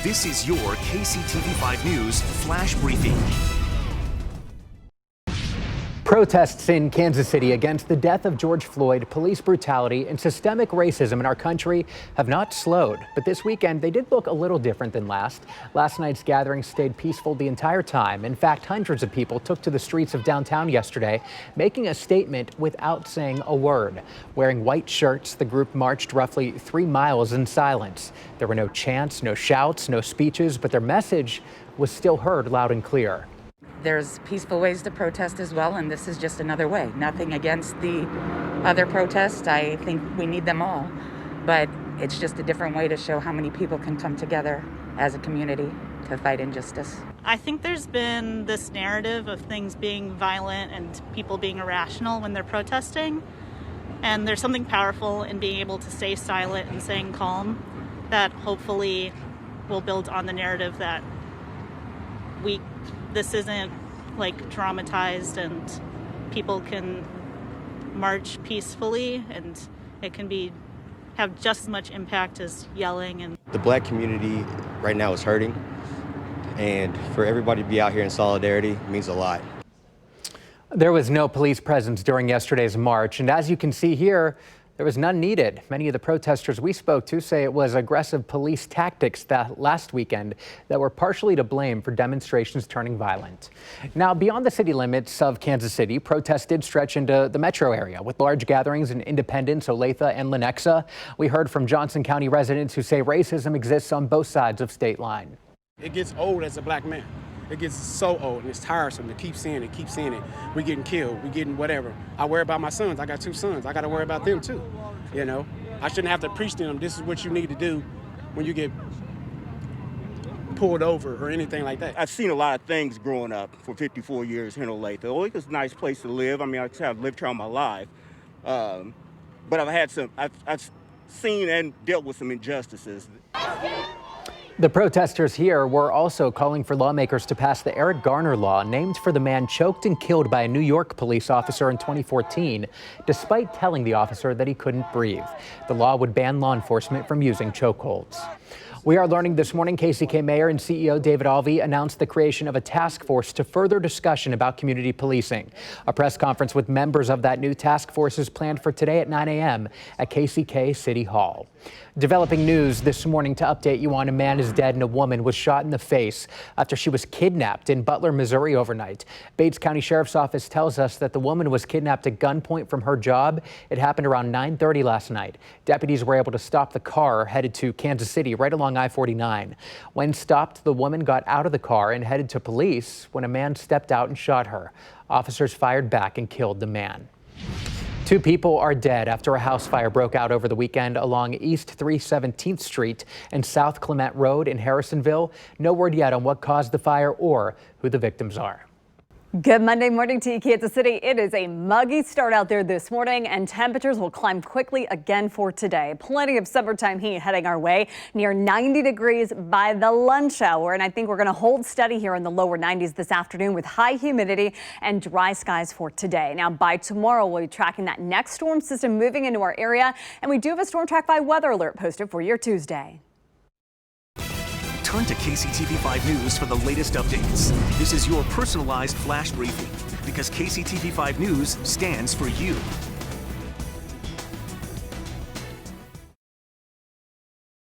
This is your KCTV5 News Flash Briefing. Protests in Kansas City against the death of George Floyd, police brutality, and systemic racism in our country have not slowed. But this weekend, they did look a little different than last. Last night's gathering stayed peaceful the entire time. In fact, hundreds of people took to the streets of downtown yesterday, making a statement without saying a word. Wearing white shirts, the group marched roughly 3 miles in silence. There were no chants, no shouts, no speeches, but their message was still heard loud and clear. There's peaceful ways to protest as well, and this is just another way. Nothing against the other protests. I think we need them all, but it's just a different way to show how many people can come together as a community to fight injustice. I think there's been this narrative of things being violent and people being irrational when they're protesting, and there's something powerful in being able to stay silent and staying calm that hopefully will build on the narrative that this isn't like dramatized and people can march peacefully and it can have just as much impact as yelling. And the black community right now is hurting, and for everybody to be out here in solidarity means a lot. There was no police presence during yesterday's march, and as you can see here, there was none needed. Many of the protesters we spoke to say it was aggressive police tactics that last weekend that were partially to blame for demonstrations turning violent. Now, beyond the city limits of Kansas City, protests did stretch into the metro area with large gatherings in Independence, Olathe, and Lenexa. We heard from Johnson County residents who say racism exists on both sides of state line. It gets old as a black man. It gets so old and it's tiresome to keep seeing it. We getting killed, we getting whatever. I worry about my sons. I got 2 sons. I got to worry about them too. You know, I shouldn't have to preach to them, this is what you need to do when you get pulled over or anything like that. I've seen a lot of things growing up for 54 years here in Olathe. Olathe is a nice place to live. I mean, I've lived here all my life. But I've seen and dealt with some injustices. The protesters here were also calling for lawmakers to pass the Eric Garner law, named for the man choked and killed by a New York police officer in 2014, despite telling the officer that he couldn't breathe. The law would ban law enforcement from using chokeholds. We are learning this morning KCK Mayor and CEO David Alvey announced the creation of a task force to further discussion about community policing. A press conference with members of that new task force is planned for today at 9 a.m. at KCK City Hall. Developing news this morning to update you on: a man is dead and a woman was shot in the face after she was kidnapped in Butler, Missouri overnight. Bates County Sheriff's Office tells us that the woman was kidnapped at gunpoint from her job. It happened around 9:30 last night. Deputies were able to stop the car headed to Kansas City right along I-49. When stopped, the woman got out of the car and headed to police when a man stepped out and shot her. Officers fired back and killed the man. 2 people are dead after a house fire broke out over the weekend along East 317th Street and South Clement Road in Harrisonville. No word yet on what caused the fire or who the victims are. Good Monday morning to you, Kansas City. It is a muggy start out there this morning, and temperatures will climb quickly again for today. Plenty of summertime heat heading our way, near 90 degrees by the lunch hour. And I think we're going to hold steady here in the lower 90s this afternoon with high humidity and dry skies for today. Now, by tomorrow, we'll be tracking that next storm system moving into our area. And we do have a Storm Track 5 weather alert posted for your Tuesday. Turn to KCTV5 News for the latest updates. This is your personalized flash briefing because KCTV5 News stands for you.